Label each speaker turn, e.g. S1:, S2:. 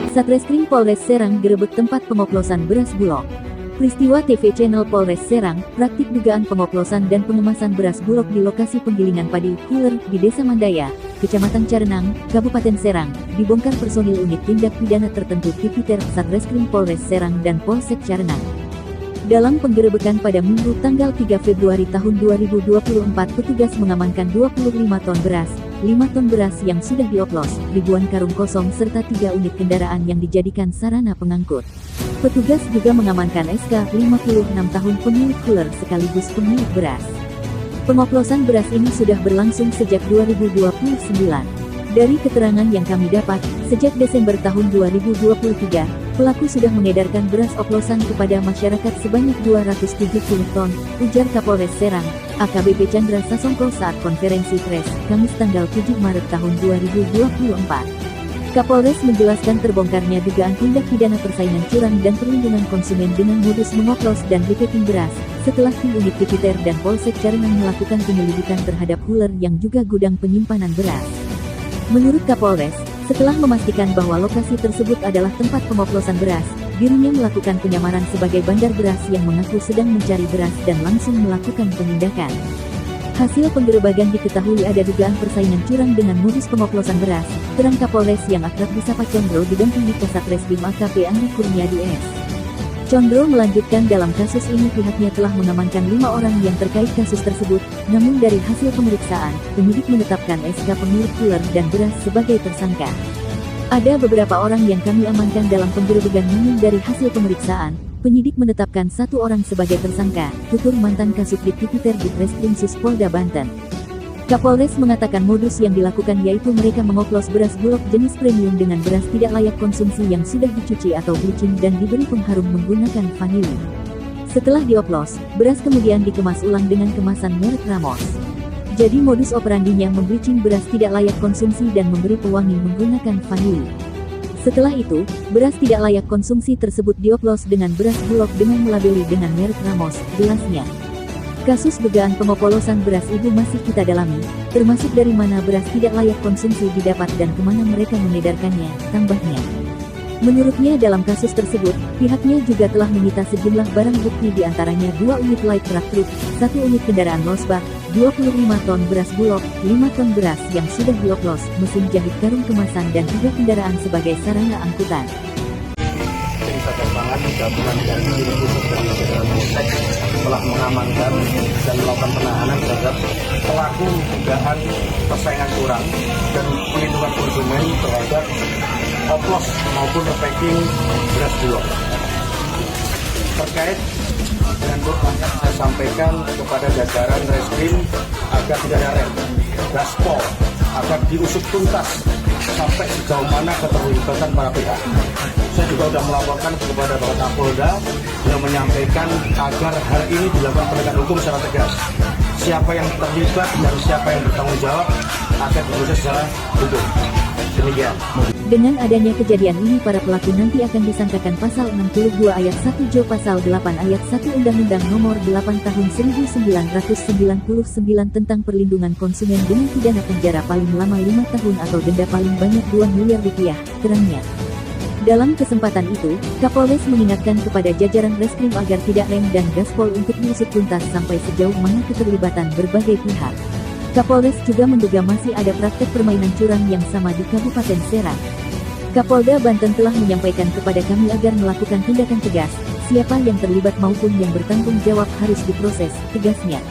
S1: Satreskrim Polres Serang gerebek tempat pengoplosan beras Bulog. Peristiwa TV channel Polres Serang, praktik dugaan pengoplosan dan pengemasan beras Bulog di lokasi penggilingan padi, Huler, di Desa Mandaya, Kecamatan Carenang, Kabupaten Serang, dibongkar personil unit tindak pidana tertentu Tipiter Satreskrim Polres Serang dan Polsek Carenang. Dalam penggerebekan pada Minggu tanggal 3 Februari tahun 2024, petugas mengamankan 25 ton beras, 5 ton beras yang sudah dioplos, ribuan karung kosong serta 3 unit kendaraan yang dijadikan sarana pengangkut. Petugas juga mengamankan SK 56 tahun pemilik Huler sekaligus pemilik beras. Pengoplosan beras ini sudah berlangsung sejak 2029. Dari keterangan yang kami dapat, sejak Desember tahun 2023, pelaku sudah mengedarkan beras oplosan kepada masyarakat sebanyak 270 ton, ujar Kapolres Serang, AKBP Chandra Sasongko saat konferensi pers, Kamis tanggal 7 Maret tahun 2024. Kapolres menjelaskan terbongkarnya dugaan tindak pidana persaingan curang dan perlindungan konsumen dengan modus mengoplos dan reketing beras, setelah tim unit Tipiter dan Polsek Carenang melakukan penyelidikan terhadap Huler yang juga gudang penyimpanan beras. Menurut Kapolres, setelah memastikan bahwa lokasi tersebut adalah tempat pengoplosan beras, dirinya melakukan penyamaran sebagai bandar beras yang mengaku sedang mencari beras dan langsung melakukan penindakan. Hasil penggerebekan diketahui ada dugaan persaingan curang dengan modus pengoplosan beras, terang Kapolres yang akrab disapa Condro didampingi Kasatreskrim AKP Andi Kurniadi S. Condro melanjutkan dalam kasus ini pihaknya telah mengamankan 5 orang yang terkait kasus tersebut, namun dari hasil pemeriksaan, penyidik menetapkan SK pemilik Huler dan beras sebagai tersangka. Ada beberapa orang yang kami amankan dalam penggerebekan, namun dari hasil pemeriksaan, penyidik menetapkan 1 orang sebagai tersangka, tutur mantan Kasubdit Tipiter di Treskrimsus Polda Banten. Kapolres mengatakan modus yang dilakukan yaitu mereka mengoplos beras Bulog jenis premium dengan beras tidak layak konsumsi yang sudah dicuci atau bleaching dan diberi pengharum menggunakan vanili. Setelah dioplos, beras kemudian dikemas ulang dengan kemasan merek Ramos. Jadi modus operandinya membleaching beras tidak layak konsumsi dan memberi pewangi menggunakan vanili. Setelah itu, beras tidak layak konsumsi tersebut dioplos dengan beras Bulog dengan melabeli dengan merek Ramos, jelasnya. Kasus dugaan pengoplosan beras itu masih kita dalami, termasuk dari mana beras tidak layak konsumsi didapat dan kemana mereka mengedarkannya, tambahnya. Menurutnya dalam kasus tersebut, pihaknya juga telah menyita sejumlah barang bukti diantaranya 2 unit light truck truk, 1 unit kendaraan losbak, 25 ton beras Bulog, 5 ton beras yang sudah dioplos, mesin jahit karung kemasan dan 3 kendaraan sebagai sarana angkutan.
S2: Jadi Satgas Pangan gabungan dari Polsek telah mengamankan dan melakukan penahanan terhadap pelaku dugaan persaingan curang dan pelindungan konsumen terhadap oplos maupun packing beras Bulog. Terkait dengan banyak saya sampaikan kepada jajaran Reskrim agar tidak ada rem, gaspol, agar diusut tuntas sampai sejauh mana keterlibatan para pihak. Saya juga sudah melaporkan kepada Bapak Kapolda yang menyampaikan agar hal ini dilakukan penegakan hukum secara tegas. Siapa yang terlibat dan siapa yang bertanggung jawab akan diproses secara hukum. Demikian.
S1: Dengan adanya kejadian ini para pelaku nanti akan disangkakan pasal 62 ayat 1 Jo pasal 8 ayat 1 Undang-Undang Nomor 8 Tahun 1999 tentang perlindungan konsumen dengan pidana penjara paling lama 5 tahun atau denda paling banyak 2 miliar rupiah, terangnya. Dalam kesempatan itu, Kapolres mengingatkan kepada jajaran Reskrim agar tidak rem dan gaspol untuk diusut tuntas sampai sejauh mana keterlibatan berbagai pihak. Kapolres juga menduga masih ada praktek permainan curang yang sama di Kabupaten Serang. Kapolda Banten telah menyampaikan kepada kami agar melakukan tindakan tegas, siapa yang terlibat maupun yang bertanggung jawab harus diproses, tegasnya.